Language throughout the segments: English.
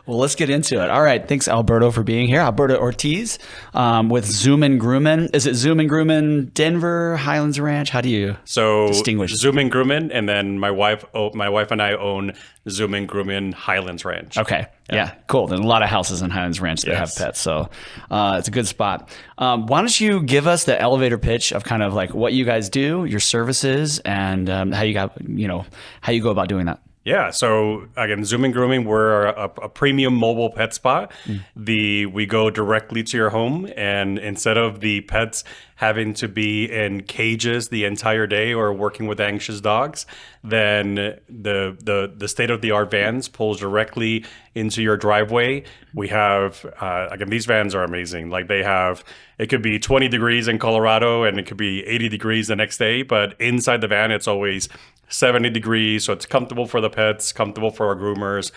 Well, let's get into it. All right. Thanks, Alberto, for being here. Alberto Ortiz with Zoomin Groomin. Is it Zoomin Groomin Denver, Highlands Ranch? How do you distinguish? Zoomin Groomin, and then my wife and I own Zoomin Groomin Highlands Ranch. Okay. Yeah. Cool. There's a lot of houses in Highlands Ranch that have pets, so it's a good spot. Why don't you give us the elevator pitch of kind of like what you guys do, your services, and how you go about doing that? Yeah. So again, Zoomin Grooming, we're a premium mobile pet spa. We go directly to your home, and instead of the pets having to be in cages the entire day or working with anxious dogs, then the state-of-the-art vans pulls directly into your driveway. We have again, these vans are amazing. Like it could be 20 degrees in Colorado and it could be 80 degrees the next day, but inside the van it's always 70 degrees, so it's comfortable for the pets, comfortable for our groomers.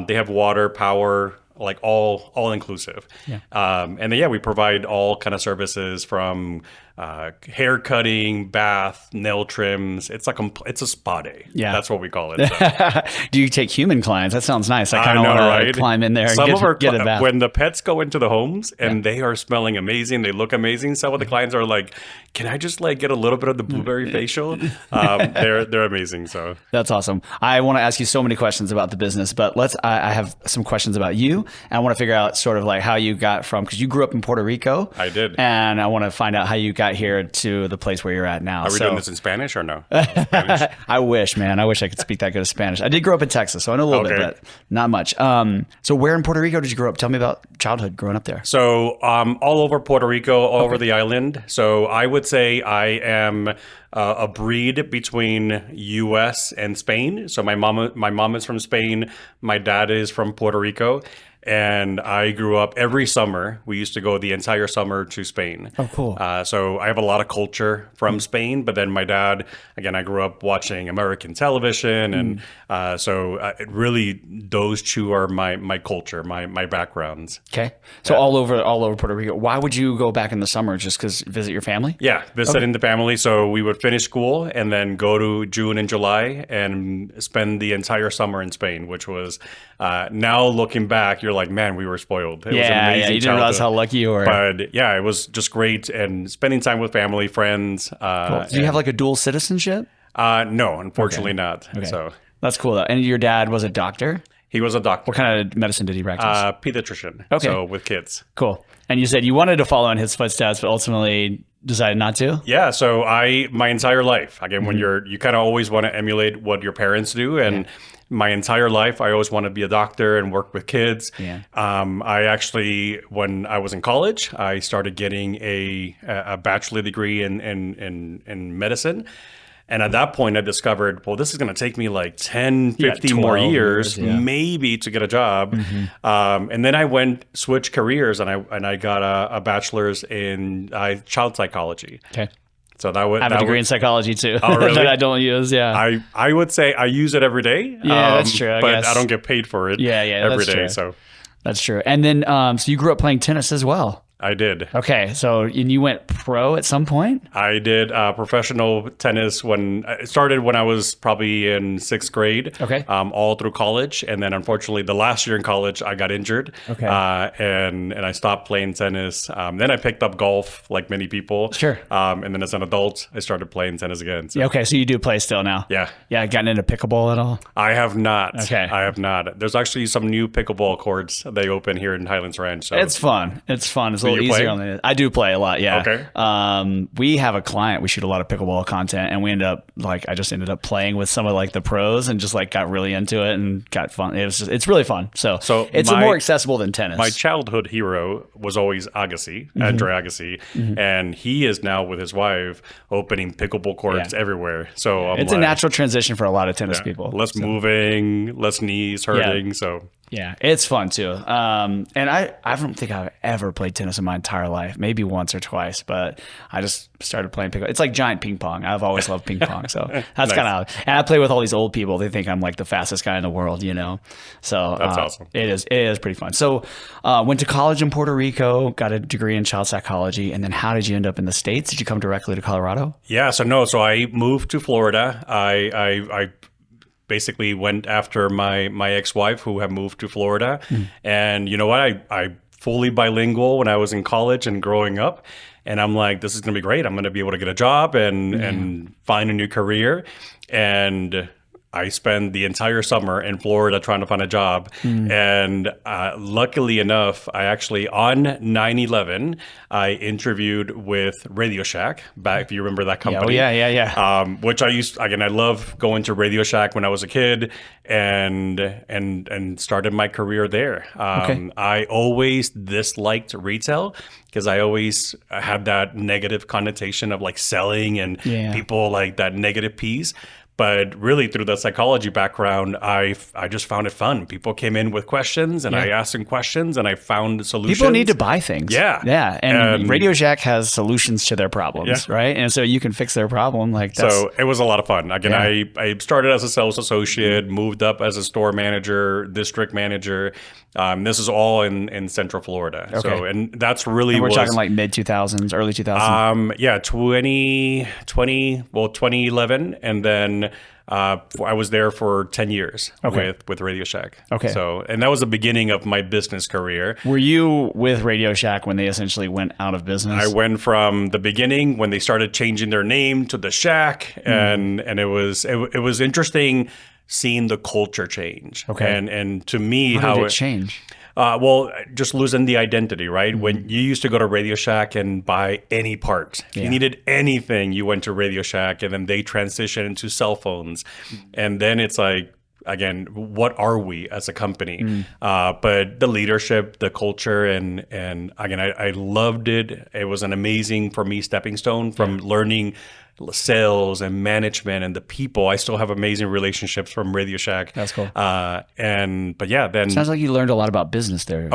They have water, power, like all inclusive. Yeah. And then we provide all kind of services from hair cutting, bath, nail trims. It's a spa day. Yeah, that's what we call it. So. Do you take human clients? That sounds nice. I kind of want to climb in there and get a bath. When the pets go into the homes and they are smelling amazing, they look amazing. Some of the clients are like, "Can I just like get a little bit of the blueberry facial?" They're amazing. So that's awesome. I want to ask you so many questions about the business, but I have some questions about you. And I want to figure out sort of like how you got from, because you grew up in Puerto Rico. I did. And I want to find out how you got here to the place where you're at now. Are we doing this in Spanish or no? Spanish? I wish, man. I wish I could speak that good of Spanish. I did grow up in Texas, so I know a little bit, but not much. So where in Puerto Rico did you grow up? Tell me about childhood growing up there. So all over Puerto Rico, all over the island. So I would say I am a breed between U.S. and Spain. So my mom is from Spain. My dad is from Puerto Rico. And I grew up every summer. We used to go the entire summer to Spain. Oh, cool. So I have a lot of culture from Spain. But then my dad, again, I grew up watching American television. And so it really, those two are my culture, my backgrounds. Okay. So all over Puerto Rico. Why would you go back in the summer? Just because visit your family? Yeah, visiting the family. So we would finish school and then go to June and July and spend the entire summer in Spain, which was, now looking back, you're like, man, we were spoiled. It was an amazing you didn't realize how lucky you were. But yeah, it was just great, and spending time with family, friends. Cool. Do you have like a dual citizenship? No, unfortunately not. Okay. So that's cool though. And your dad was a doctor? He was a doctor. What kind of medicine did he practice? Pediatrician. Okay. So with kids. Cool. And you said you wanted to follow in his footsteps, but ultimately decided not to? Yeah. So my entire life, again, when you kind of always want to emulate what your parents do. And my entire life, I always wanted to be a doctor and work with kids. Yeah. I actually, when I was in college, I started getting a bachelor degree in medicine. And at that point, I discovered, well, this is going to take me like 10, 15 more years maybe to get a job. And then I switched careers, and I got a bachelor's in child psychology. Okay. So that would I have a degree in psychology too. Oh, really? That I don't use. Yeah. I would say I use it every day. Yeah, that's true. But I don't get paid for it. Every day. True. So that's true. And then, so you grew up playing tennis as well. I did. Okay, so and you went pro at some point? I did professional tennis it started when I was probably in 6th grade. Okay. All through college, and then unfortunately the last year in college I got injured. Okay. And I stopped playing tennis. Then I picked up golf like many people. Sure. And then as an adult I started playing tennis again. So. Okay, so you do play still now? Yeah. Yeah, gotten into pickleball at all? I have not. Okay. I have not. There's actually some new pickleball courts they open here in Highlands Ranch. So. It's fun. It's a little easier on the. I do play a lot, yeah. Okay. We have a client. We shoot a lot of pickleball content, and I just ended up playing with some of like the pros, and just like got really into it and got fun. It's really fun. So it's more accessible than tennis. My childhood hero was always Agassi, Andre Agassi, and he is now with his wife opening pickleball courts everywhere. So it's a natural transition for a lot of tennis people. Less moving, less knees hurting. So. Yeah, it's fun too. And I don't think I've ever played tennis in my entire life, maybe once or twice, but I just started playing pickleball. It's like giant ping pong. I've always loved ping pong. So that's kind of how, and I play with all these old people. They think I'm like the fastest guy in the world, So that's awesome. It is pretty fun. So went to college in Puerto Rico, got a degree in child psychology. And then how did you end up in the States? Did you come directly to Colorado? Yeah. So I moved to Florida. I basically went after my ex-wife who had moved to Florida. And you know what? I fully bilingual when I was in college and growing up. And I'm like, this is going to be great. I'm going to be able to get a job and find a new career. And I spent the entire summer in Florida trying to find a job. And luckily enough, I actually, on 9/11, I interviewed with Radio Shack, back if you remember that company. Yeah. Which I love going to Radio Shack when I was a kid and started my career there. I always disliked retail because I always had that negative connotation of like selling and people like that negative piece. But really, through the psychology background, I just found it fun. People came in with questions, and I asked them questions, and I found solutions. People need to buy things. Yeah. And Radio Shack has solutions to their problems, right? And so you can fix their problem. So it was a lot of fun. Again, I started as a sales associate, moved up as a store manager, district manager. This is all in Central Florida. Okay. So, and that's really and we're talking like mid 2000s, early 2000s. 2011, and then I was there for 10 years with Radio Shack. Okay. So, and that was the beginning of my business career. Were you with Radio Shack when they essentially went out of business? I went from the beginning when they started changing their name to the Shack, and it was interesting seeing the culture change. And to me, how did it change? Well, just losing the identity, right? When you used to go to Radio Shack and buy any part, if you needed anything, you went to Radio Shack, and then they transitioned into cell phones. And then it's like, again, what are we as a company? But the leadership, the culture, and again, I loved it. It was an amazing, for me, stepping stone from learning sales and management and the people. I still have amazing relationships from Radio Shack. That's cool. But yeah, then sounds like you learned a lot about business there.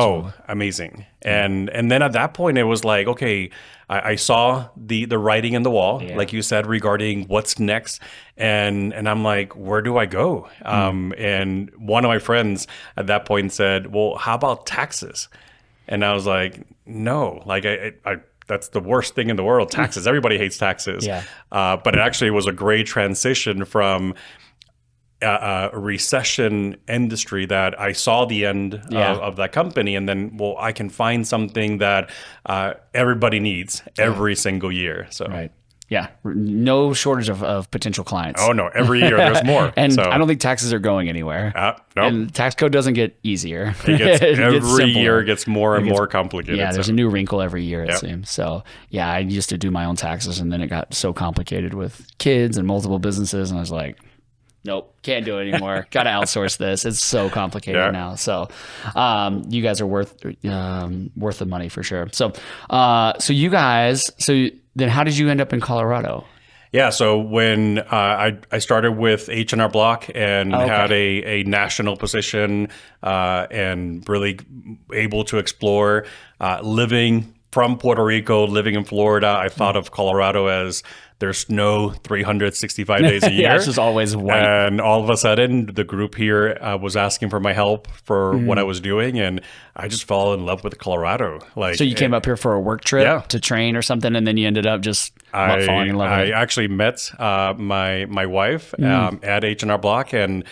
Amazing. And then at that point, it was like, okay, I saw the writing in the wall, like you said, regarding what's next. And I'm like, where do I go? And one of my friends at that point said, well, how about taxes? And I was like, no, like I that's the worst thing in the world, taxes. Everybody hates taxes. But it actually was a great transition from a recession industry that I saw the end of that company. And then, well, I can find something that everybody needs every single year. So. Right. Yeah. No shortage of potential clients. Oh, no. Every year there's more. And I don't think taxes are going anywhere. Nope. And tax code doesn't get easier. Every year it gets more and more complicated. Yeah, there's a new wrinkle every year, it seems. So, yeah, I used to do my own taxes, and then it got so complicated with kids and multiple businesses, and I was like, nope, can't do it anymore. Got to outsource this. It's so complicated now. So, you guys are worth the money for sure. So, then how did you end up in Colorado? Yeah, so when I started with H&R Block and had a national position and really able to explore living from Puerto Rico, living in Florida, I thought of Colorado as there's no 365 days a year. It's just always white. And all of a sudden, the group here was asking for my help for what I was doing, and I just fell in love with Colorado. So you came up here for a work trip to train or something, and then you ended up just falling in love with it? I actually met my wife at H&R Block, and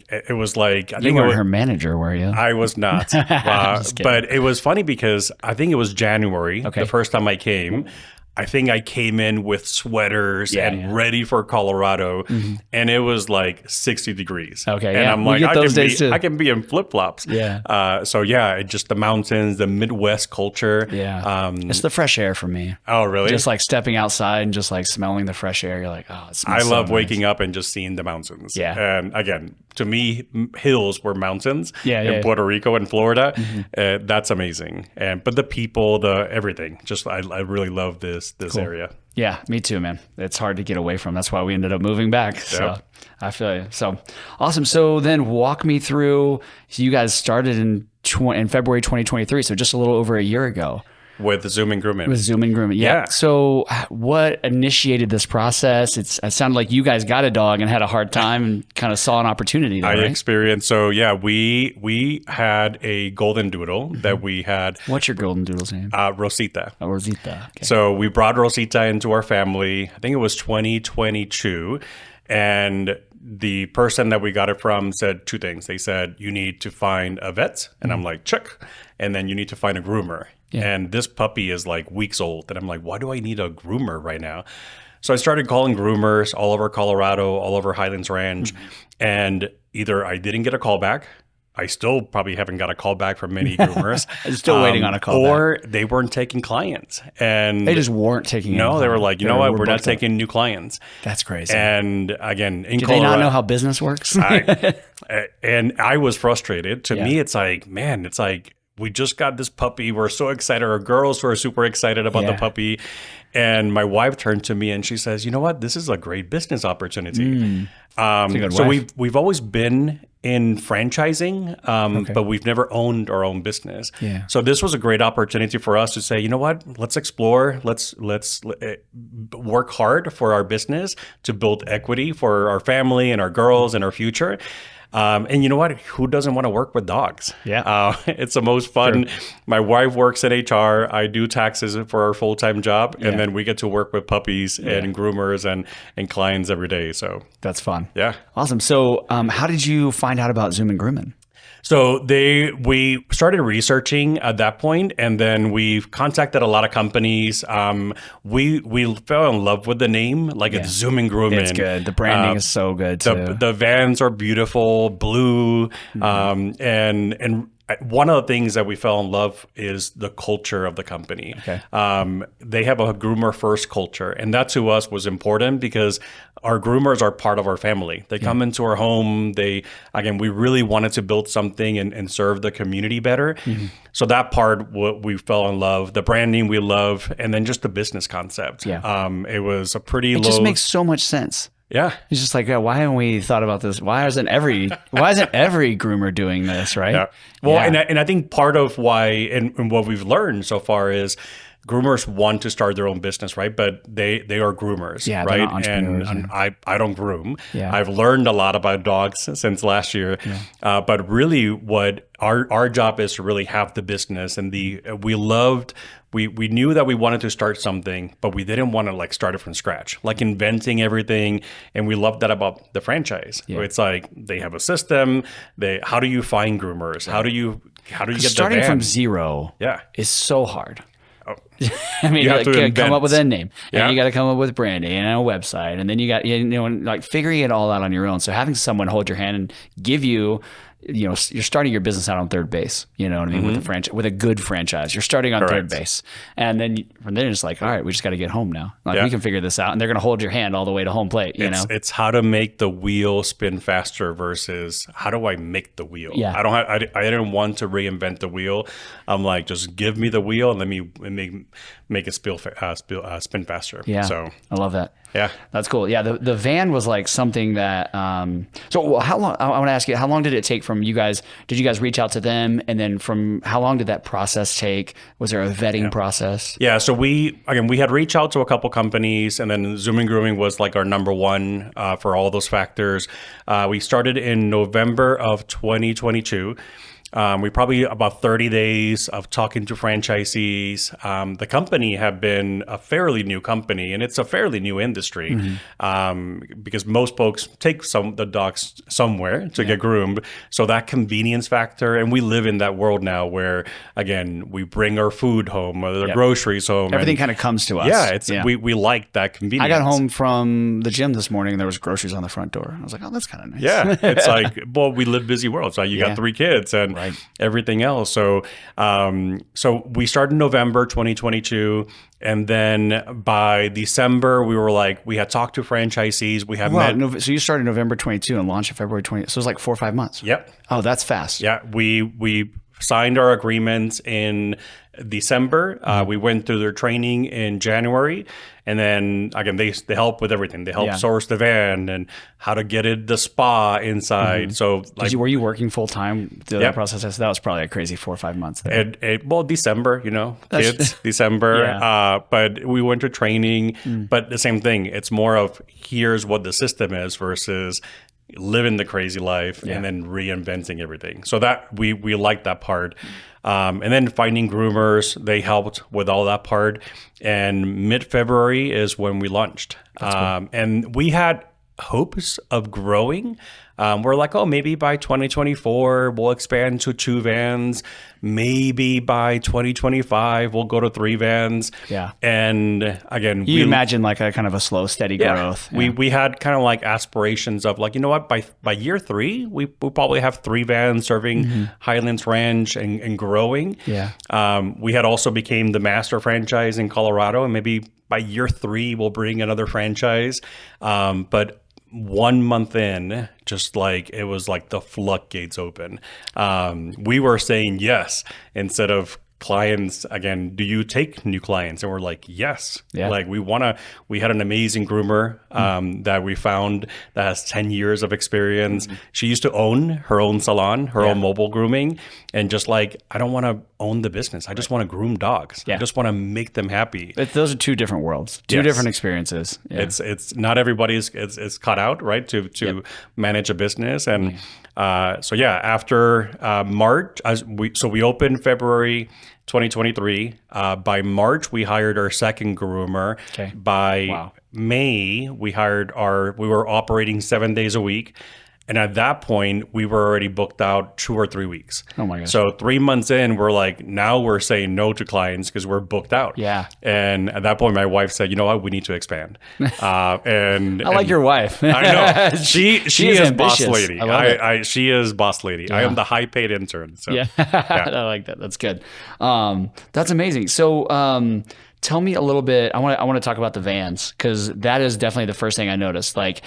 it was like... You weren't her manager, were you? I was not. But it was funny because I think it was January, the first time I came. I think I came in with sweaters and ready for Colorado, and it was like 60 degrees. Okay, and I'm like, I can be in flip flops. Just the mountains, the Midwest culture. It's the fresh air for me. Oh, really? Just like stepping outside and just like smelling the fresh air. You're like, oh, it smells I love waking up and just seeing the mountains. And again, to me, hills were mountains in Puerto Rico and Florida. That's amazing. But the people, the everything, just I really love this area. Yeah, me too, man. It's hard to get away from. That's why we ended up moving back. So I feel you. So awesome. So then walk me through. So you guys started in February 2023. So just a little over a year ago. With Zoomin Groomin. With Zoomin Groomin, yeah. So what initiated this golden? It sounded like you guys got a dog and had a hard time and kind of saw an opportunity there, right? Experienced. So yeah, we had a golden doodle that we had. What's your golden doodle's name? Rosita. Oh, Rosita. Okay. So we brought Rosita into our family. I think it was 2022. And the person that we got it from said two things. They said, you need to find a vet. And I'm like, check. And then you need to find a groomer. Yeah. And this puppy is like weeks old. And I'm like, why do I need a groomer right now? So I started calling groomers all over Colorado, all over Highlands Ranch. And either I didn't get a call back. I still probably haven't got a call back from many groomers. I'm still waiting on a call or back. they weren't taking clients. And they just weren't taking No, they were like, you know what? We're not taking new clients. That's crazy. And again, in Do Colorado, they not know how business works? and I was frustrated. To me, it's like, man, it's like, we just got this puppy. We're so excited. Our girls were super excited about the puppy. And my wife turned to me and she says, you know what? This is a great business opportunity. So we've always been in franchising, but we've never owned our own business. Yeah. So this was a great opportunity for us to say, you know what? Let's explore. Let's work hard for our business to build equity for our family and our girls and our future. And you know what? Who doesn't want to work with dogs? Yeah. It's the most fun. Sure. My wife works in HR. I do taxes for our full-time job. And then we get to work with puppies and groomers and clients every day. So that's fun. Yeah. Awesome. So how did you find out about Zoomin Groomin? So we started researching at that point, and then we've contacted a lot of companies. We fell in love with the name, like it's Zoomin Groomin. It's good. The branding is so good too. The vans are beautiful, blue, and one of the things that we fell in love is the culture of the company. Okay. They have a groomer first culture, and that to us was important because our groomers are part of our family. They come into our home. We really wanted to build something and serve the community better. So that part, we fell in love. The branding we love, and then just the business concept. Yeah. It was a pretty low. It just makes so much sense. Yeah. It's just like, why haven't we thought about this? Why isn't every groomer doing this, right? Yeah. Well, and I think part of why and what we've learned so far is groomers want to start their own business, right? But they are groomers, right? And I don't groom. Yeah. I've learned a lot about dogs since last year. Yeah. But really what our job is to really have the business, and we knew that we wanted to start something, but we didn't want to like start it from scratch, like inventing everything. And we love that about the franchise. Yeah. It's like they have a system. How do you find groomers? How do you get starting the van? From zero? Yeah, is so hard. Oh. I mean, you have to come up with a name, and you got to come up with branding and a website, and then you got like figuring it all out on your own. So having someone hold your hand and give you, you're starting your business out on third base. You know what I mean? With a franchise, with a good franchise, you're starting on third base, and then from there it's like, all right, we just got to get home now. Like we can figure this out, and they're going to hold your hand all the way to home plate. It's how to make the wheel spin faster versus how do I make the wheel. Yeah, I didn't want to reinvent the wheel. I'm like, just give me the wheel and let me make it spin faster. Yeah, so I love that. Yeah, that's cool. Yeah, the van was like something that. So how long? I want to ask you, how long did it take from you guys? Did you guys reach out to them, and then from how long did that process take? Was there a vetting process? Yeah, so we had reached out to a couple companies, and then Zoomin Groomin was like our number one for all those factors. We started in November of 2022. We probably about 30 days of talking to franchisees. The company had been a fairly new company, and it's a fairly new industry because most folks take the dogs somewhere to get groomed. So that convenience factor, and we live in that world now where, again, we bring our food home, or the groceries home. Everything kind of comes to us. We like that convenience. I got home from the gym this morning, and there was groceries on the front door. I was like, oh, that's kind of nice. Yeah, it's like, well, we live busy worlds. So you got 3 kids, and everything else. So we started in November 2022. And then by December, we had talked to franchisees. We had met. So you started November 22 and launched in February 20. So it was like 4 or 5 months. Yep. Oh, that's fast. Yeah. We signed our agreements in December. We went through their training in January. And then again, they help with everything. They help source the van and how to get the spa inside. So were you working full time through that process? That was probably a crazy 4 or 5 months there. December, kids, December. But we went to training. But the same thing. It's more of here's what the system is versus living the crazy life and then reinventing everything. So that we like that part. And then finding groomers, they helped with all that part. And mid-February is when we launched. Cool. And we had hopes of growing. We're like, oh, maybe by 2024 we'll expand to 2 vans. Maybe by 2025 we'll go to 3 vans. Yeah. And again, You imagine like a kind of a slow, steady growth. We had kind of like aspirations of like, you know what, by year 3 we'll probably have 3 vans serving Highlands Ranch and growing. Yeah. We had also became the master franchise in Colorado, and maybe by year 3 we'll bring another franchise. But 1 month in, just like it was like the floodgates open. We were saying yes instead of clients. Again, do you take new clients? And we're like, yes. Yeah. Like we had an amazing groomer that we found that has 10 years of experience. She used to own her own salon, her own mobile grooming. And just like, I don't want to own the business. I just want to groom dogs. I just want to make them happy. Those are 2 different worlds, 2 different experiences. Yeah. It's not everybody's is cut out, right, to manage a business. And after March, we opened February 2023. By March, we hired our second groomer. Okay. By May, we were operating 7 days a week. And at that point, we were already booked out 2 or 3 weeks. Oh my gosh. So 3 months in, we're like, now we're saying no to clients because we're booked out. Yeah. And at that point, my wife said, you know what, we need to expand. And I like your wife. I know. She is boss ambitious. lady. I love it. She is boss lady. I am the high paid intern. So I like that. That's good. That's amazing. So tell me a little bit. I want to talk about the vans, because that is definitely the first thing I noticed. Like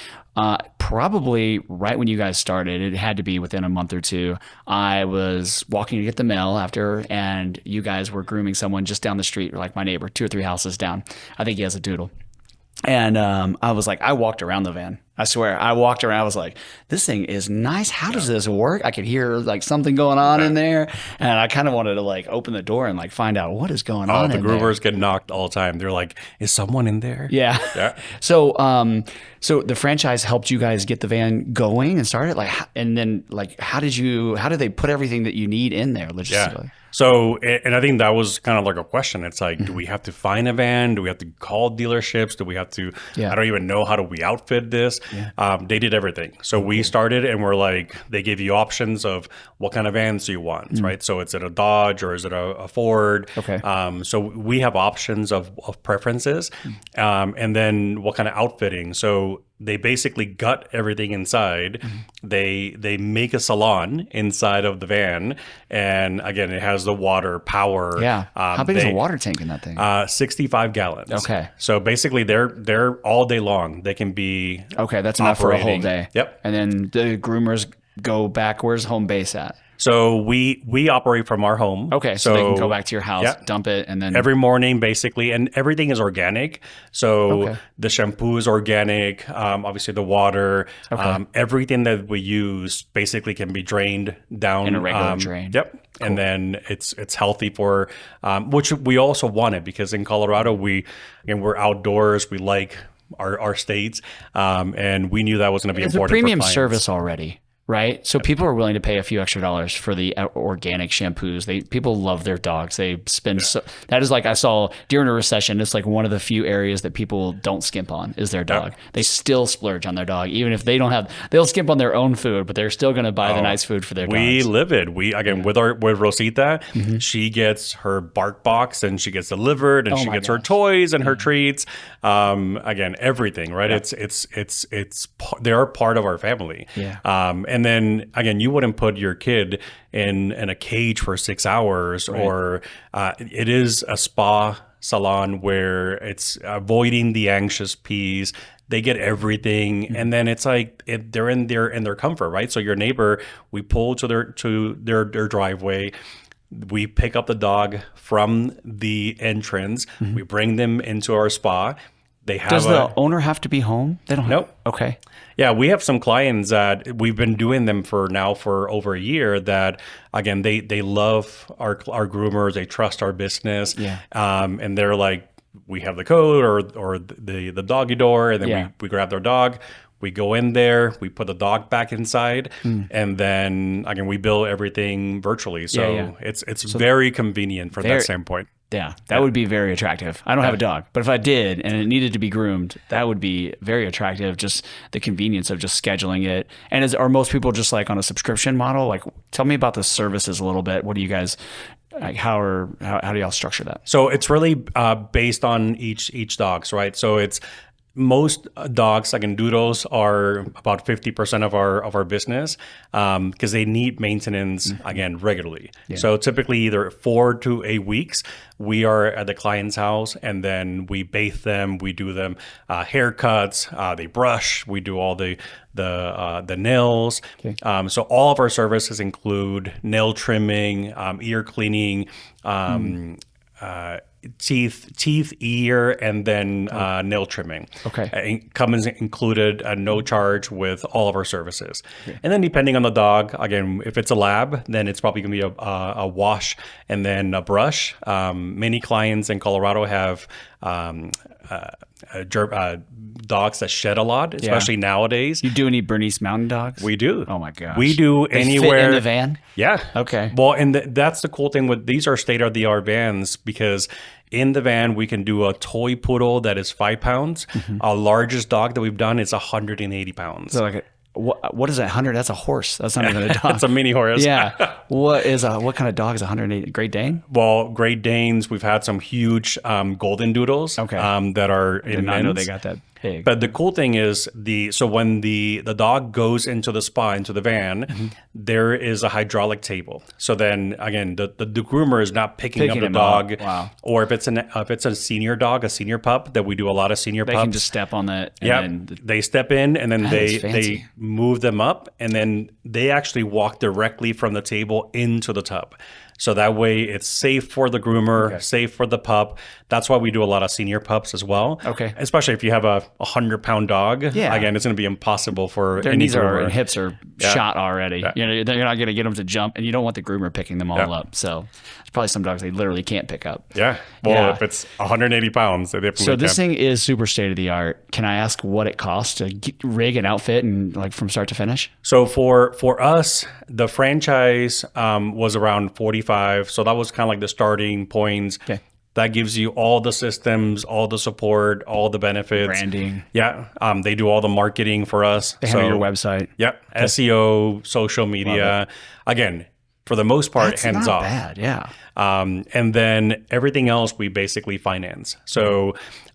probably right when you guys started, it had to be within a month or 2. I was walking to get the mail after, and you guys were grooming someone just down the street, like my neighbor, 2 or 3 houses down. I think he has a doodle. And I was like, I walked around the van. I swear, I walked around. I was like, this thing is nice. How does this work? I could hear like something going on in there. And I kind of wanted to like open the door and like find out what is going on. The groomers get knocked all the time. They're like, is someone in there? Yeah. So, so the franchise helped you guys get the van going and started, like, and then like, how did they put everything that you need in there logistically? Yeah. So, and I think that was kind of like a question. It's like, do we have to find a van? Do we have to call dealerships? Do we have to, I don't even know how do we outfit this? Yeah. They did everything. So we started and we're like, they gave you options of what kind of vans do you want, right? So is it a Dodge or is it a Ford? Okay. So we have options of preferences, and then what kind of outfitting. So they basically gut everything inside. They make a salon inside of the van, and again, it has the water, power. Yeah. How big is a water tank in that thing? 65 gallons. Okay. So basically, they're all day long. They can be that's enough for a whole day. Yep. And then the groomers go back. Where's home base at? So we operate from our home. Okay, so they can go back to your house, dump it, and then every morning basically, and everything is organic. So the shampoo is organic. Obviously the water, everything that we use basically can be drained down in a regular drain. Yep. Cool. And then it's healthy for which we also wanted, because in Colorado we're outdoors. We like our states, and we knew that was going to be important. It's a premium for clients. service already. Right. So people are willing to pay a few extra dollars for the organic shampoos. People love their dogs. They spend that is like, I saw during a recession, it's like one of the few areas that people don't skimp on is their dog. They still splurge on their dog, even if they don't have, they'll skimp on their own food, but they're still going to buy the nice food for their dogs. We live it. With Rosita, she gets her bark box and she gets delivered, and she gets her toys and her treats. Again, everything, right? Yeah. They are part of our family. Yeah. And then again, you wouldn't put your kid in a cage for 6 hours, or it is a spa salon where it's avoiding the anxious piece. They get everything, and then it's like they're in their comfort, right? So your neighbor, we pull to their driveway. We pick up the dog from the entrance. We bring them into our spa. Does the owner have to be home? They don't. Nope. Okay. Yeah, we have some clients that we've been doing them for over a year. That again, they love our groomers. They trust our business. Yeah. And they're like, we have the code or the doggy door, and then we grab their dog. We go in there, we put the dog back inside, and then again we bill everything virtually. So it's very convenient from that standpoint. Yeah, that would be very attractive. I don't have a dog, but if I did and it needed to be groomed, that would be very attractive. Just the convenience of just scheduling it. And are most people just like on a subscription model? Like, tell me about the services a little bit. What do you guys, like, how do y'all structure that? So it's really based on each dogs, right? So it's most dogs, like in doodles, are about 50% of our business because they need maintenance again regularly. Yeah. So typically either 4 to 8 weeks, we are at the client's house and then we bathe them, we do them haircuts, they brush, we do all the nails. Okay. So all of our services include nail trimming, ear cleaning, teeth, ear, and then nail trimming. Okay. It comes included no charge with all of our services. Okay. And then depending on the dog, again, if it's a lab, then it's probably going to be a wash and then a brush. Many clients in Colorado have dogs that shed a lot, especially nowadays. You do any Bernese Mountain Dogs? We do. Oh my gosh. We do they anywhere. Fit in the van? Yeah. Okay. Well, and that's the cool thing with these are state-of-the-art vans because in the van we can do a toy poodle that is 5 pounds. Mm-hmm. Our largest dog that we've done is 180 pounds. So like what is that? 100? That's a horse. That's not even a dog. That's a mini horse. Yeah. What kind of dog is 180? Great Dane? Well, Great Danes. We've had some huge golden doodles. Okay. That are immense. Did not know they got that big. But the cool thing is so when the dog goes into the spa, into the van, there is a hydraulic table. So then again, the groomer is not picking up the dog. Wow. Or if it's a senior dog, a senior pup, that we do a lot of senior pups. They can just step on that. Yeah. They step in and then they move them up and then they actually walk directly from the table into the tub. So that way it's safe for the groomer, safe for the pup. That's why we do a lot of senior pups as well. Okay. Especially if you have a 100-pound dog. Yeah. Again, it's going to be impossible for their any knees groomer. and hips are shot already. Yeah. You're not going to get them to jump, and you don't want the groomer picking them all up. So there's probably some dogs they literally can't pick up. Yeah. Well, if it's 180 pounds, they definitely So this thing is super state of the art. Can I ask what it costs to rig an outfit and like from start to finish? So for us, the franchise was around 45. So that was kind of like the starting point. Okay. That gives you all the systems, all the support, all the benefits. Branding. Yeah. They do all the marketing for us. They handle your website. Yep. Okay. SEO, social media. Again, for the most part, that's hands not off. Bad, yeah. And then everything else we basically finance. So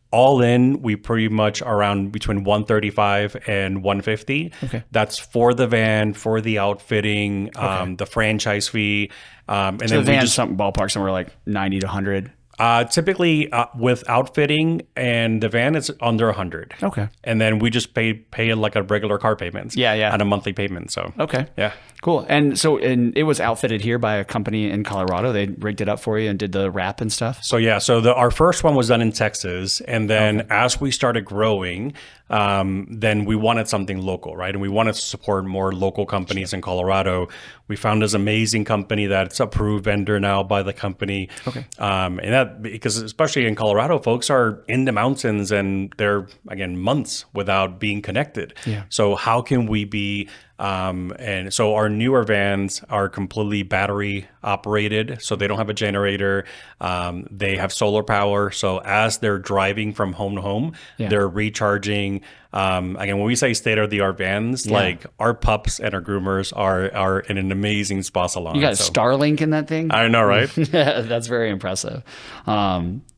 all in, we pretty much around between 135 and 150. Okay. That's for the van, for the outfitting, the franchise fee. And so then the van's something ballpark somewhere like 90 to 100. Typically with outfitting and the van, it's under 100. Okay. And then we just pay like a regular car payments. Yeah. On a monthly payment. So okay. Yeah. Cool. And so it was outfitted here by a company in Colorado. They rigged it up for you and did the wrap and stuff. So yeah. So our first one was done in Texas, and then as we started growing, then we wanted something local, right? And we wanted to support more local companies in Colorado. We found this amazing company that's approved vendor now by the company. Okay. And that because especially in Colorado, folks are in the mountains and they're again months without being connected. Yeah. So how can we be and so our newer vans are completely battery operated, so they don't have a generator. They have solar power. So as they're driving from home to home, they're recharging. Again, when we say state-of-the-art vans, like our pups and our groomers are in an amazing spa salon. You got Starlink in that thing? I know, right? That's very impressive.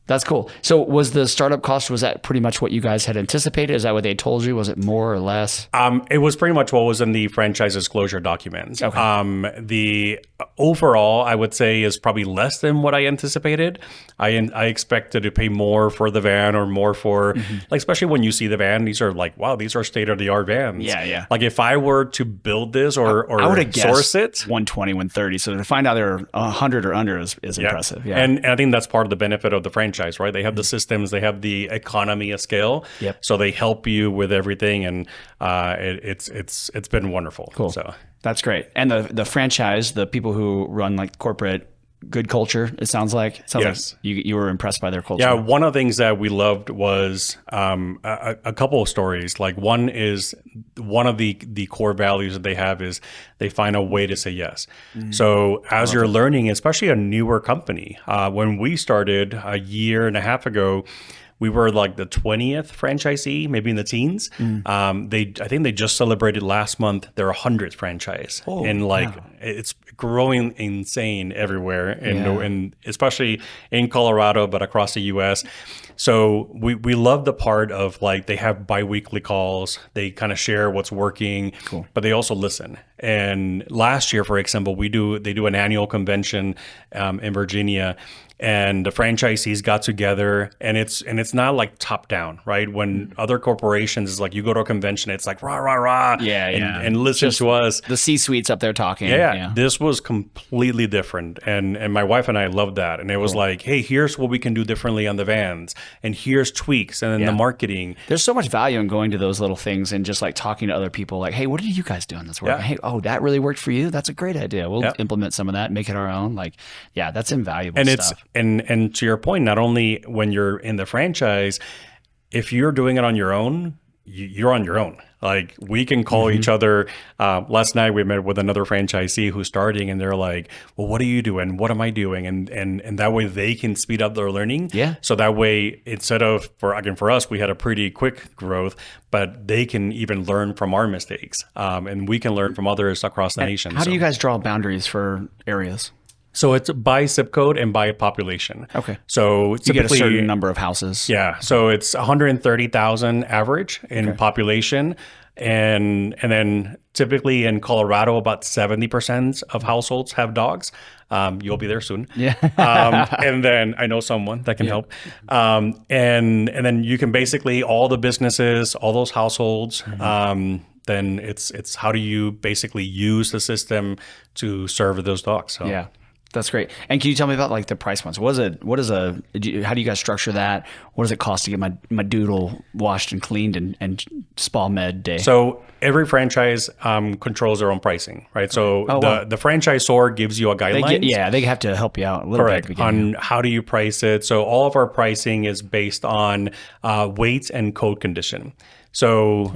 That's cool. So was the startup cost, was that pretty much what you guys had anticipated? Is that what they told you? Was it more or less? It was pretty much what was in the franchise disclosure documents. Okay. The overall, I would say, is probably less than what I anticipated. I expected to pay more for the van or more for, like, especially when you see the van, these are like, wow, these are state-of-the-art vans. Yeah. Like if I were to build this or I would have source it. 120, 130. So to find out they're 100 or under is impressive. Yeah. And I think that's part of the benefit of the franchise, right? They have the systems, they have the economy of scale. Yep. So they help you with everything, and it's been wonderful. Cool. So that's great. And the franchise, the people who run like corporate good culture. It sounds like. It sounds Yes. like you were impressed by their culture. Yeah, one of the things that we loved was a couple of stories. Like one is one of the core values that they have is they find a way to say yes. So as you're learning, especially a newer company, when we started a year and a half ago, we were like the 20th franchisee, maybe in the teens. I think they just celebrated last month their 100th franchise, and it's growing insane everywhere, and especially in Colorado, but across the U.S. So we love the part of like they have biweekly calls. They kind of share what's working, but they also listen. And last year, for example, they do an annual convention in Virginia. And the franchisees got together, and it's not like top down, right? When other corporations is like you go to a convention, it's like rah rah rah, and listen to us. The C-suite's up there talking. This was completely different, and my wife and I loved that. And it was like, hey, here's what we can do differently on the vans, and here's tweaks, and then the marketing. There's so much value in going to those little things and just like talking to other people. Like, hey, what are you guys doing this work? Hey, that really worked for you. That's a great idea. We'll implement some of that, make it our own. Like, that's invaluable and stuff. And to your point, not only when you're in the franchise, if you're doing it on your own, you're on your own. Like we can call each other. Last night we met with another franchisee who's starting, and they're like, "Well, what are you doing? What am I doing?" And that way they can speed up their learning. Yeah. So that way, instead of for us, we had a pretty quick growth, but they can even learn from our mistakes, and we can learn from others across the nation. How do you guys draw boundaries for areas? So it's by zip code and by population. Okay. So you get a certain number of houses. Yeah. So it's 130,000 average in population. And then typically in Colorado, about 70% of households have dogs. You'll be there soon. Yeah. And then I know someone that can help. And then you can basically all the businesses, all those households, then it's how do you basically use the system to serve those dogs? So. Yeah. That's great. And can you tell me about like the price points? How do you guys structure that? What does it cost to get my doodle washed and cleaned and spa med day? So every franchise controls their own pricing, right? So the franchisor gives you a guideline. They have to help you out a little bit. Correct. On how do you price it? So all of our pricing is based on weight and coat condition. So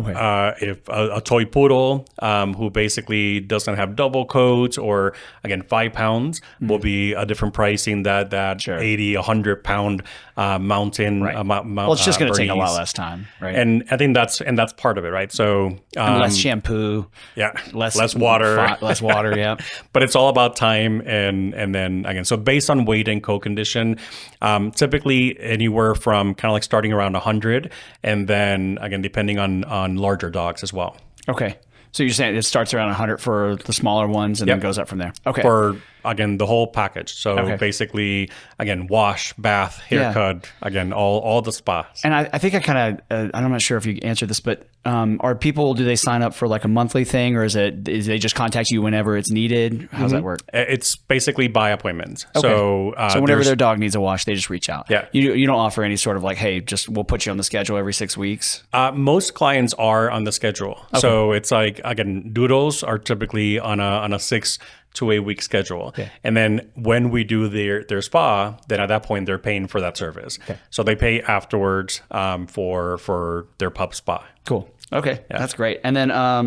if a toy poodle who basically doesn't have double coats or, again, 5 pounds will be a different pricing that 80, 100 pound mountain. Well, it's just going to take a lot less time, right? And I think that's part of it, right? So and less shampoo. Yeah. Less water. Less water, yeah. But it's all about time. And then, again, so based on weight and coat condition, typically anywhere from kind of like starting around 100 and then, again, depending on larger dogs as well. Okay. So you're saying it starts around 100 for the smaller ones and then goes up from there. Okay. For, again, the whole package. So basically, again, wash, bath, haircut, again, all the spas. And I think I'm not sure if you answered this, but do they sign up for like a monthly thing, or is they just contact you whenever it's needed? How does that work? It's basically by appointment. Okay. So whenever their dog needs a wash, they just reach out. Yeah. You don't offer any sort of like, hey, we'll put you on the schedule every 6 weeks. Most clients are on the schedule. Okay. So it's like, again, doodles are typically on a 6 to 8 week schedule. Okay. And then when we do their spa, then at that point they're paying for that service. Okay. So they pay afterwards for their pup spa. Cool. Okay. Yeah. That's great. And then I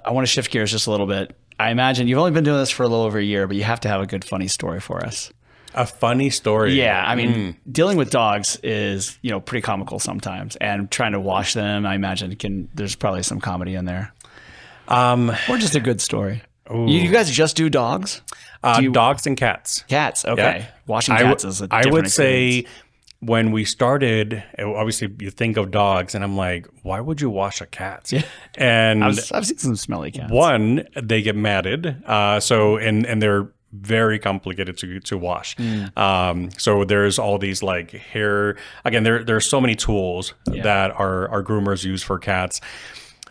want to shift gears just a little bit. I imagine you've only been doing this for a little over a year, but you have to have a good funny story for us. A funny story. Yeah, I mean, dealing with dogs is, pretty comical sometimes, and trying to wash them, I imagine there's probably some comedy in there. Or just a good story. You guys just do dogs? Dogs and cats. Cats, okay. Yeah. Washing cats is a different I would experience. say when we started, obviously you think of dogs, and I'm like, why would you wash a cat? Yeah. And I've seen some smelly cats. One, they get matted, and they're very complicated to wash. So there's all these like hair. Again, there's so many tools that our groomers use for cats.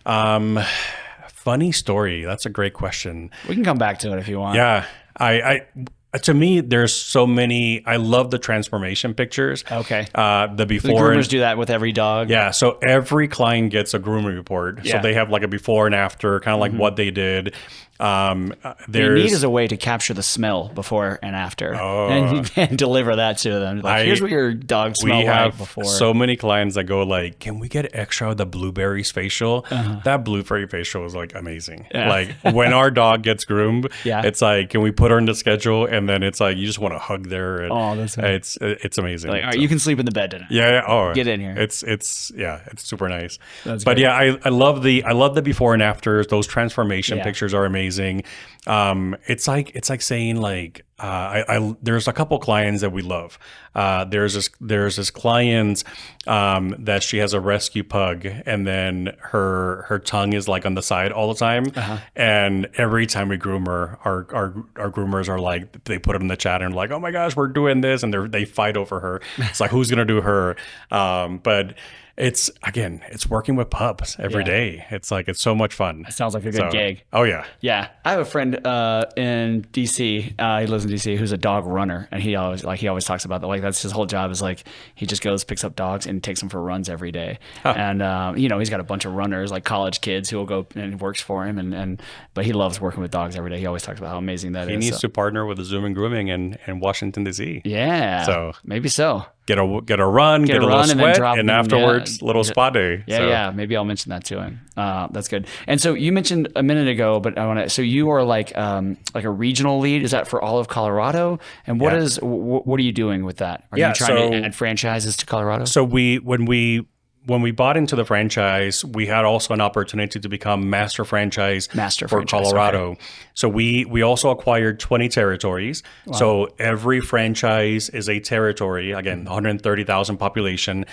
Funny story. That's a great question. We can come back to it if you want. Yeah. To me, there's so many. I love the transformation pictures. Okay. The The before. groomers do that with every dog. Yeah. So every client gets a grooming report. Yeah. So they have like a before and after, kind of like what they did. What you There's need is a way to capture the smell before and after, Oh. and you can deliver that to them. Like, here's what your dog we smelled like have before. so many clients that go like, can we get extra of the blueberries facial? That blueberry facial is like amazing. Yeah. Like when our dog gets groomed, Yeah. it's like, can we put her in the schedule? And then it's like, you just want to hug there. And Oh, that's nice. it's amazing. Like, all right, So- you can sleep in the bed tonight. yeah. Oh, Get in here. It's super nice. That's But great. yeah, I love the before and afters. Those transformation Yeah. pictures are amazing. It's like saying like there's a couple clients that we love. There's this client that she has a rescue pug, and then her tongue is like on the side all the time. And every time we groom her, our groomers are like, they put it in the chat and like, oh my gosh, we're doing this, and they fight over her. It's like, who's gonna do her? But it's working with pups every day. It's like, it's so much fun. It sounds like a good gig. Oh yeah. Yeah, I have a friend in DC. He lives in DC, who's a dog runner, and he always talks about that. Like, that's his whole job, is like, he just goes, picks up dogs and takes them for runs every day. And he's got a bunch of runners, like college kids, who will go and works for him. But he loves working with dogs every day. He always talks about how amazing that is. He needs to partner with the Zoomin Grooming in Washington DC. Yeah. So maybe so. Get a run, get a little run, and then sweat, drop and them, afterwards, little spa day. Yeah, So, yeah. Maybe I'll mention that to him. That's good. And so you mentioned a minute ago, but I want to. So you are like a regional lead. Is that for all of Colorado? And what are you doing with that? Are you trying to add franchises to Colorado? So when we bought into the franchise, we had also an opportunity to become master franchise for Colorado. Okay. So we also acquired 20 territories. Wow. So every franchise is a territory. Again, 130,000 population.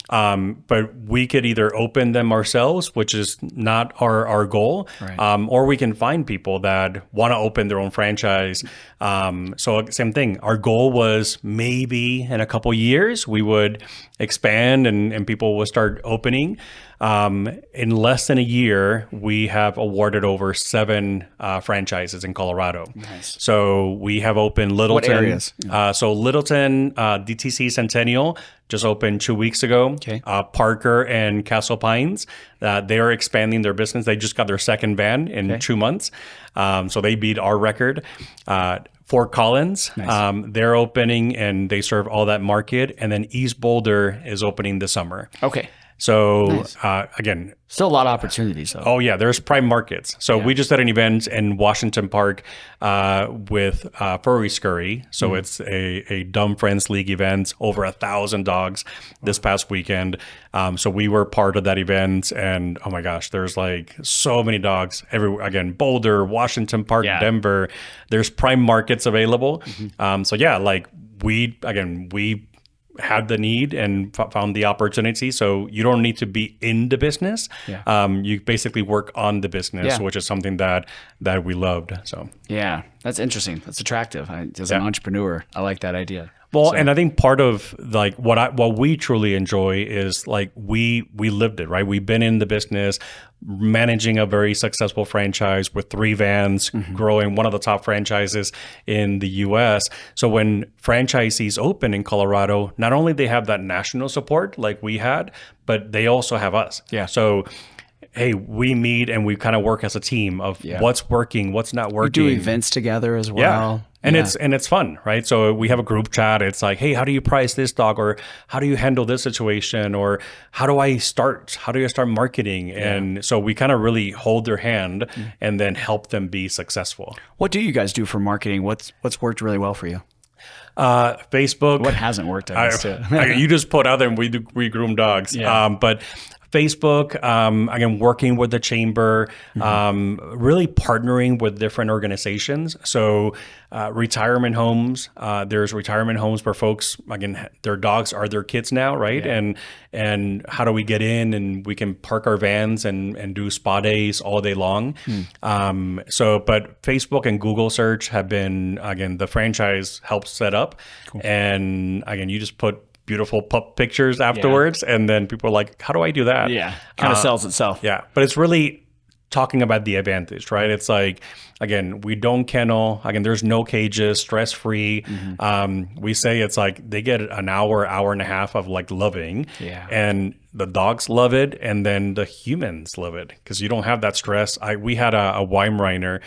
But we could either open them ourselves, which is not our goal, right. Or we can find people that want to open their own franchise. So same thing. Our goal was maybe in a couple years we would expand and people will start opening. In less than a year, we have awarded over 7 franchises in Colorado. Nice. So we have opened Littleton. What areas? So Littleton, DTC Centennial just opened 2 weeks ago. Okay. Parker and Castle Pines, they are expanding their business. They just got their second van in 2 months. So they beat our record. Fort Collins, nice. They're opening and they serve all that market. And then East Boulder is opening this summer. Okay. So nice. Again, still a lot of opportunities though. Oh yeah, there's prime markets. So we just had an event in Washington Park with Furry Scurry. So it's a Dumb Friends League event, over 1,000 dogs this past weekend. So we were part of that event, and oh my gosh, there's like so many dogs everywhere. Again, Boulder, Washington Park, Denver. There's prime markets available. So yeah, like we had the need and found the opportunity. So you don't need to be in the business. Yeah. You basically work on the business, which is something that we loved. So yeah, that's interesting. That's attractive. As an entrepreneur, I like that idea. Well, and I think part of like what we truly enjoy is like we lived it, right? We've been in the business, managing a very successful franchise with 3 vans, growing one of the top franchises in the U.S. So when franchisees open in Colorado, not only they have that national support like we had, but they also have us. Yeah. So hey, we meet and we kind of work as a team of what's working, what's not working. We do events together as well. Yeah. And it's fun, right? So we have a group chat. It's like, hey, how do you price this dog? Or how do you handle this situation? Or how do I start? How do you start marketing? Yeah. And so we kind of really hold their hand and then help them be successful. What do you guys do for marketing? What's worked really well for you? Facebook. What hasn't worked? I guess, too. You just put out there and we groom dogs. Yeah. But Facebook, again, working with the chamber, really partnering with different organizations. So retirement homes, there's retirement homes where folks, again, their dogs are their kids now, right? Yeah. And how do we get in and we can park our vans and do spa days all day long. But Facebook and Google search have been, again, the franchise helps set up. Cool. And again, you just put beautiful pup pictures afterwards, and then people are like, how do I do that? Yeah, kind of sells itself. Yeah, but it's really talking about the advantage, right? It's like, again, we don't kennel. Again, there's no cages, stress free. We say it's like they get an hour and a half of like loving, and the dogs love it, and then the humans love it because you don't have that stress. We had a Weimaraner.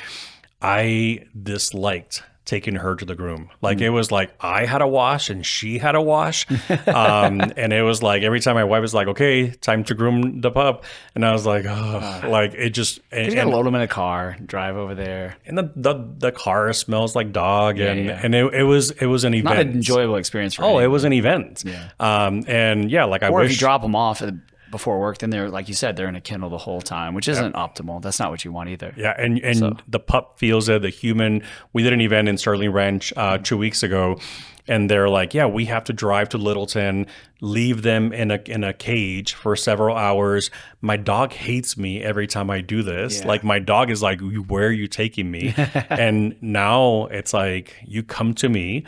I disliked taking her to the groom. Like it was like I had a wash and she had a wash. And it was like every time my wife was like, okay, time to groom the pup. And I was like, oh, like it just. You gotta load them in a car, drive over there. And the car smells like dog. And it was an event. Not an enjoyable experience for it was an event. Yeah. And yeah, like I wish. Or if you drop them off before work, then they're, like you said, they're in a kennel the whole time, which isn't optimal. That's not what you want either. Yeah, and the pup feels it, the human. We did an event in Sterling Ranch 2 weeks ago, and they're like, yeah, we have to drive to Littleton, leave them in a cage for several hours. My dog hates me every time I do this. Yeah. Like my dog is like, where are you taking me? And now it's like, you come to me.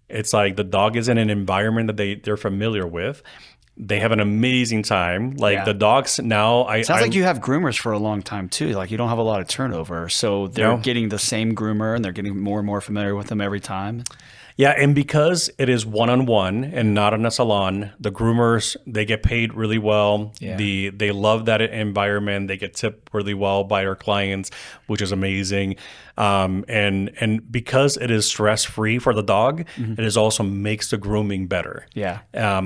It's like the dog is in an environment that they're familiar with. They have an amazing time. Like the dogs now. Sounds like you have groomers for a long time too. Like you don't have a lot of turnover, so they're getting the same groomer and they're getting more and more familiar with them every time. Yeah, and because it is one-on-one and not in a salon, the groomers, they get paid really well. Yeah. They love that environment. They get tipped really well by our clients, which is amazing. And because it is stress-free for the dog, it is also makes the grooming better. Yeah.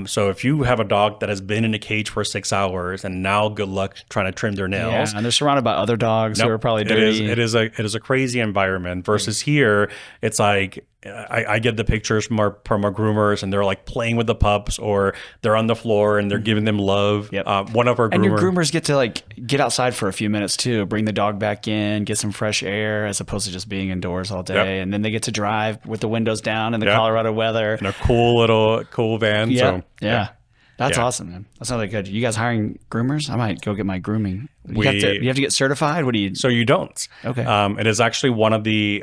So if you have a dog that has been in a cage for 6 hours and now good luck trying to trim their nails. Yeah, and they're surrounded by other dogs who are probably dirty. It is a crazy environment versus here, it's like, I get the pictures from our groomers and they're like playing with the pups or they're on the floor and they're giving them love. Yep. One of our and your groomers get to like get outside for a few minutes too, bring the dog back in, get some fresh air as opposed to just being indoors all day. Yep. And then they get to drive with the windows down in the Colorado weather. In a cool van. Yep. So, yeah. That's awesome, man. That's not that good. You guys hiring groomers? I might go get my grooming. You have to get certified. What do you? So you don't. Okay. It is actually one of the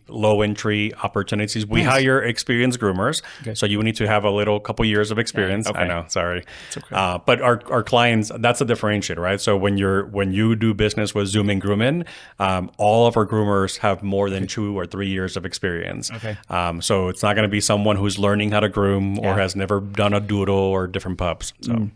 low entry opportunities. We hire experienced groomers, so you need to have a couple years of experience. Okay. I know. Sorry. It's okay. But our clients, that's a differentiator, right? So when you do business with Zoomin Groomin, all of our groomers have more than 2 or 3 years of experience. Okay. So it's not going to be someone who's learning how to groom or has never done a doodle or different pups. So.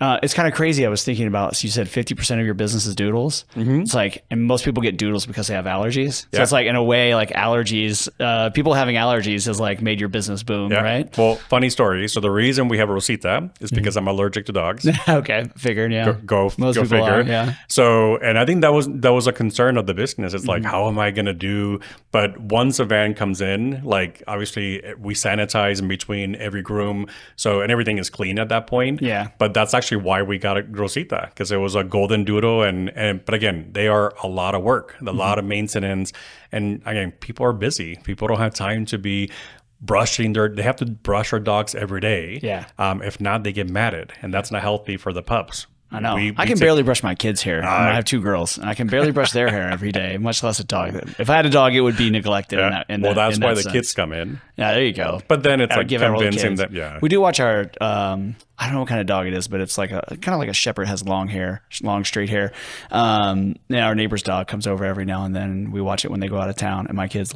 It's kind of crazy. I was thinking about, so you said 50% of your business is doodles. Mm-hmm. It's like, and most people get doodles because they have allergies. So it's like, in a way, like allergies, people having allergies has like made your business boom, right? Well, funny story. So the reason we have Rosita is because I'm allergic to dogs. Okay. Figured, yeah. Go figure. Are, yeah. So, and I think that was a concern of the business. It's like, how am I going to do? But once a van comes in, like obviously we sanitize in between every groom. So, and everything is clean at that point. Yeah. But that's actually why we got a Rosita, because it was a golden doodle, but again, they are a lot of work, a lot of maintenance, and again, people are busy. People don't have time to be brushing they have to brush our dogs every day. Yeah. If not, they get matted, and that's not healthy for the pups. I know. I can barely brush my kids' hair. I have 2 girls, and I can barely brush their hair every day, much less a dog. If I had a dog, it would be neglected. Yeah. That's why the kids come in. Yeah, there you go. But then it's like convincing them. Yeah. We do watch our. I don't know what kind of dog it is, but it's like kind of like a shepherd, has long hair, long straight hair. Our neighbor's dog comes over every now and then. And we watch it when they go out of town, and my kids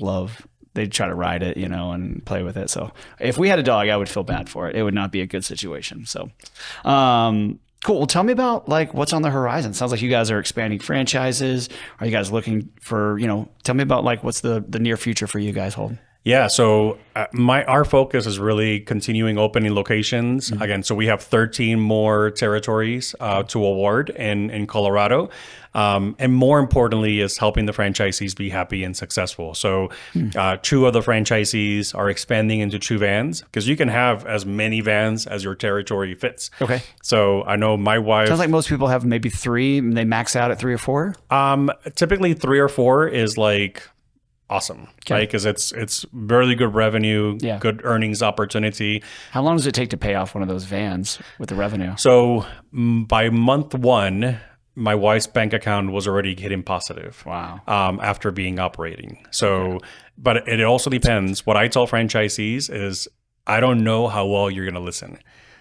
they try to ride it, and play with it. So if we had a dog, I would feel bad for it. It would not be a good situation. So, cool. Well, tell me about like what's on the horizon. Sounds like you guys are expanding franchises. Are you guys looking for, tell me about like what's the near future for you guys, Holden? Yeah, so our focus is really continuing opening locations. Mm-hmm. Again, so we have 13 more territories to award in Colorado. And more importantly is helping the franchisees be happy and successful. So 2 of the franchisees are expanding into 2 vans, because you can have as many vans as your territory fits. Okay. So I know my wife... Sounds like most people have maybe 3 and they max out at 3 or 4? Typically 3 or 4 is like... awesome, right? Because it's really good revenue, good earnings opportunity. How long does it take to pay off one of those vans with the revenue? So by month 1, my wife's bank account was already hitting positive. Wow. After being operating. So, but it also depends. What I tell franchisees is, I don't know how well you're going to listen.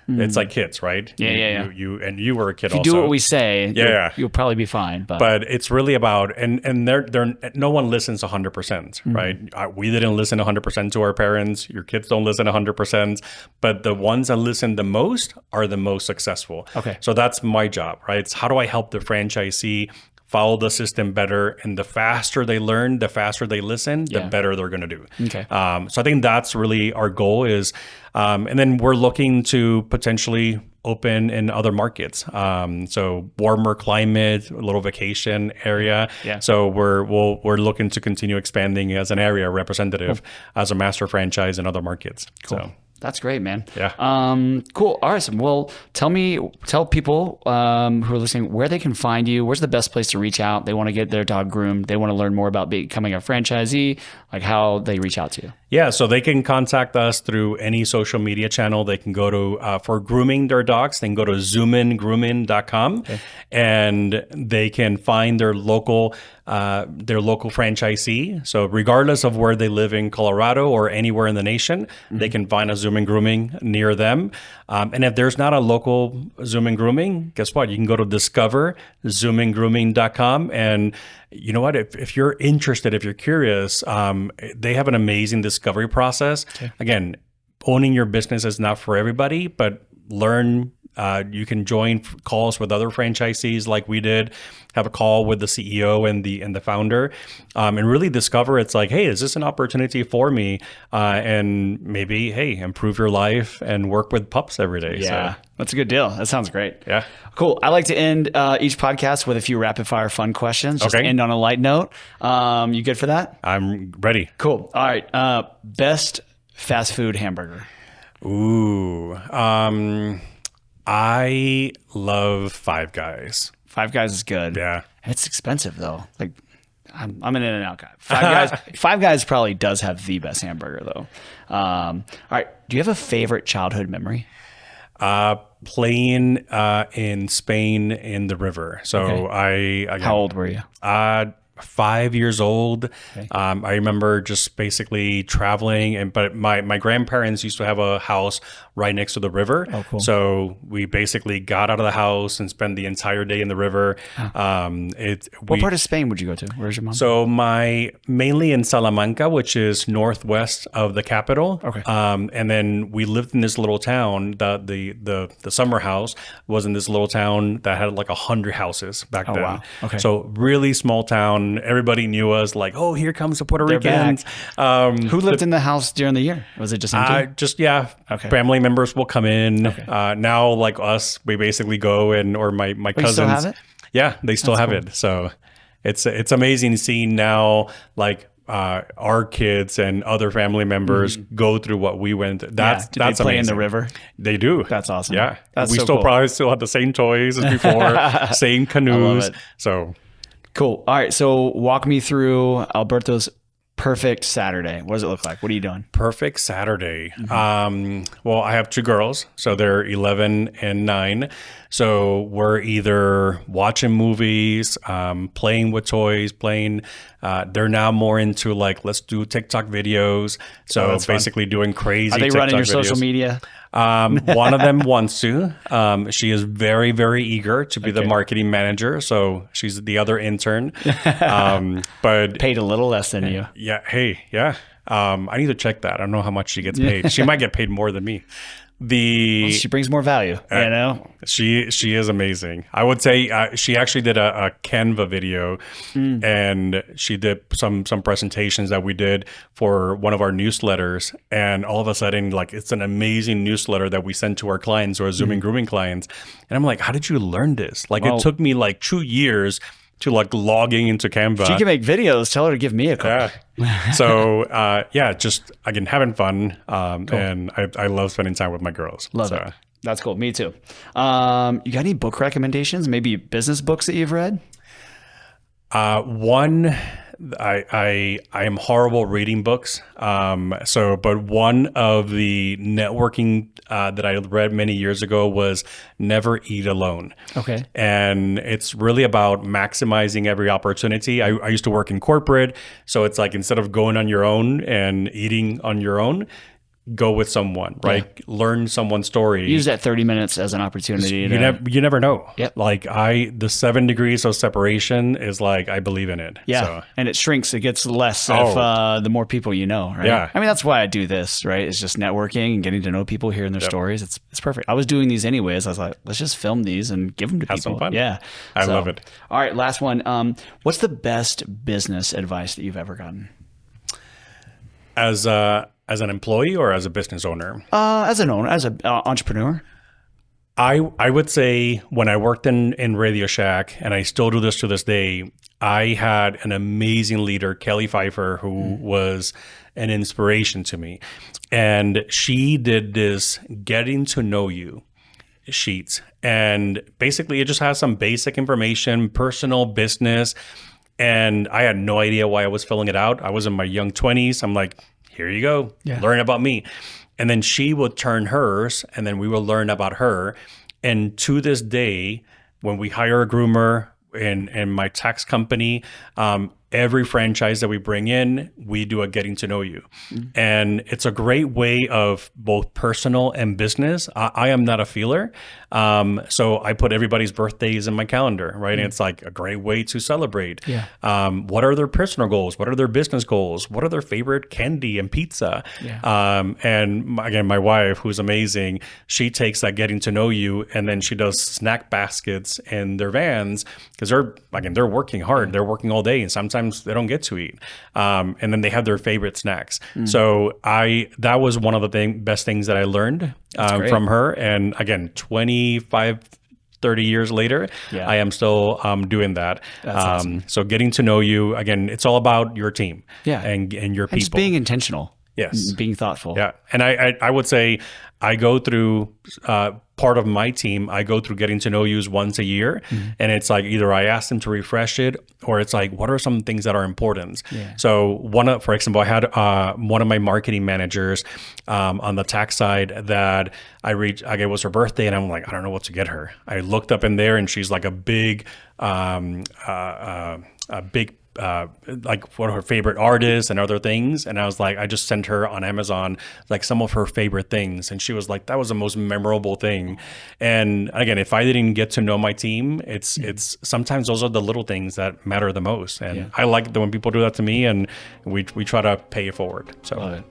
It's like kids, right? Yeah. You were a kid If you also. do what we say, Yeah. you'll probably be fine. But it's really about, and they're no one listens 100%, right? We didn't listen 100% to our parents. Your kids don't listen 100%, but the ones that listen the most are the most successful. Okay. So that's my job, right? It's how do I help the franchisee follow the system better, and the faster they learn, the faster they listen, the better they're going to do. Okay. So I think that's really our goal is, and then we're looking to potentially open in other markets. So warmer climate, a little vacation area. Yeah. So we're looking to continue expanding as an area representative, as a master franchise in other markets. Cool. So. That's great, man. Yeah. Cool. All right. Well, tell people who are listening where they can find you. Where's the best place to reach out? They want to get their dog groomed. They want to learn more about becoming a franchisee, like how they reach out to you. Yeah, so they can contact us through any social media channel. They can go to, for grooming their dogs, they can go to zoomingroomin.com, and they can find their local franchisee. So regardless of where they live in Colorado or anywhere in the nation, they can find a Zoomin Grooming near them. And if there's not a local Zoomin Grooming, guess what? You can go to discover.zoomingrooming.com. And you know what? If you're interested, if you're curious, they have an amazing discovery process. Okay. Again, owning your business is not for everybody, but learn. You can join calls with other franchisees like we did, have a call with the CEO and the founder, and really discover it's like, hey, is this an opportunity for me? And maybe, hey, improve your life and work with pups every day. Yeah, that's a good deal. That sounds great. Yeah. Cool. I like to end each podcast with a few rapid fire fun questions. Just end on a light note. You good for that? I'm ready. Cool. All right. Best fast food hamburger. Ooh. I love Five Guys. Five Guys is good. Yeah. It's expensive though. Like I'm an In-N-Out guy. Five Guys probably does have the best hamburger though. All right. Do you have a favorite childhood memory? Playing in Spain in the river. So How old were you? 5 years old. Okay. I remember just basically traveling, but my grandparents used to have a house right next to the river. Oh, cool. So we basically got out of the house and spent the entire day in the river. What part of Spain would you go to? Where's your mom? So mainly in Salamanca, which is northwest of the capital. Okay. And then we lived in this little town. The summer house was in this little town that had like 100 houses back then. Wow. Okay. So really small town. Everybody knew us. Like, oh, here comes the Puerto Ricans. Who lived in the house during the year? Was it just empty? Okay. Family members will come in. Okay. Now, like us, we basically go or my cousins. You still have it? Yeah, they still have it. So it's amazing seeing now, like our kids and other family members go through what we went through. That's they play amazing. in the river? They do. That's awesome. Yeah. That's we so still cool. probably still have the same toys as before, same canoes. I love it. So cool. All right. So walk me through Alberto's perfect Saturday. What does it look like? What are you doing? Perfect Saturday. Well, I have two girls, so they're 11 and 9. So we're either watching movies, playing with toys, they're now more into like, let's do TikTok videos. So basically doing crazy Are they TikTok running your videos. social media? One of them wants to. She is very, very eager to be the marketing manager. So she's the other intern. But paid a little less than you. Yeah. Hey, yeah. I need to check that. I don't know how much she gets paid. She might get paid more than me. She brings more value, you know? She is amazing. I would say she actually did a Canva video, and she did some presentations that we did for one of our newsletters. And all of a sudden, like, it's an amazing newsletter that we send to our clients, or Zoomin Groomin clients. And I'm like, how did you learn this? Like, it took me like 2 years to like logging into Canva. She can make videos. Tell her to give me a call. Yeah. So just again having fun, cool. And I love spending time with my girls. Love it. That's cool. Me too. You got any book recommendations? Maybe business books that you've read? One. I am horrible reading books. But one of the networking that I read many years ago was Never Eat Alone. Okay. And it's really about maximizing every opportunity. I used to work in corporate. So it's like, instead of going on your own and eating on your own, go with someone, right? Learn someone's story. Use that 30 minutes as an opportunity. You never know. Yep. Like the 7 degrees of separation is like, I believe in it. Yeah. So. And it shrinks. It gets less if the more people you know, right? Yeah. I mean, that's why I do this, right? It's just networking and getting to know people, hearing their stories. It's perfect. I was doing these anyways. I was like, let's just film these and give them to people. Have some fun. Yeah. I love it. All right. Last one. What's the best business advice that you've ever gotten? As an employee or as a business owner? As an owner, as an entrepreneur. I would say when I worked in Radio Shack, and I still do this to this day, I had an amazing leader, Kelly Pfeiffer, who was an inspiration to me. And she did this getting to know you sheets. And basically it just has some basic information, personal, business. And I had no idea why I was filling it out. I was in my young 20s. I'm like, here you go. Learn about me. And then she would turn hers, and then we will learn about her. And to this day, when we hire a groomer in my tax company, every franchise that we bring in, we do a getting to know you. And it's a great way of both personal and business. I am not a feeler. So I put everybody's birthdays in my calendar, right? And it's like a great way to celebrate. What are their personal goals? What are their business goals? What are their favorite candy and pizza? And again, my wife, who's amazing, she takes that getting to know you, and then she does snack baskets in their vans, because they're working hard. They're working all day, and sometimes they don't get to eat. And then they have their favorite snacks. So that was one of the best things that I learned from her. And again, 25, 30 years later, I am still doing that. Awesome. So getting to know you, again, it's all about your team and your people. And just being intentional. Yes. Being thoughtful. Yeah. And I would say I go through part of my team, I go through getting to know yous once a year. And it's like either I ask them to refresh it, or it's like, what are some things that are important? So for example, I had one of my marketing managers on the tax side that it was her birthday, and I'm like, I don't know what to get her. I looked up in there, and she's like a big like what her favorite artists and other things. And I was like, I just sent her on Amazon like some of her favorite things. And she was like, that was the most memorable thing. And again, if I didn't get to know my team, it's sometimes those are the little things that matter the most. And I like it when people do that to me, and we try to pay it forward. So love it.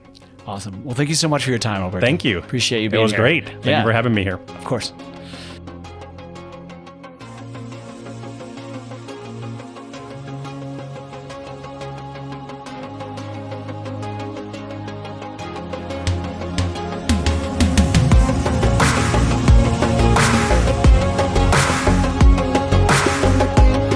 Awesome. Well, thank you so much for your time, Alberto. Thank you. Appreciate you being here. It was great. Thank you for having me here. Of course.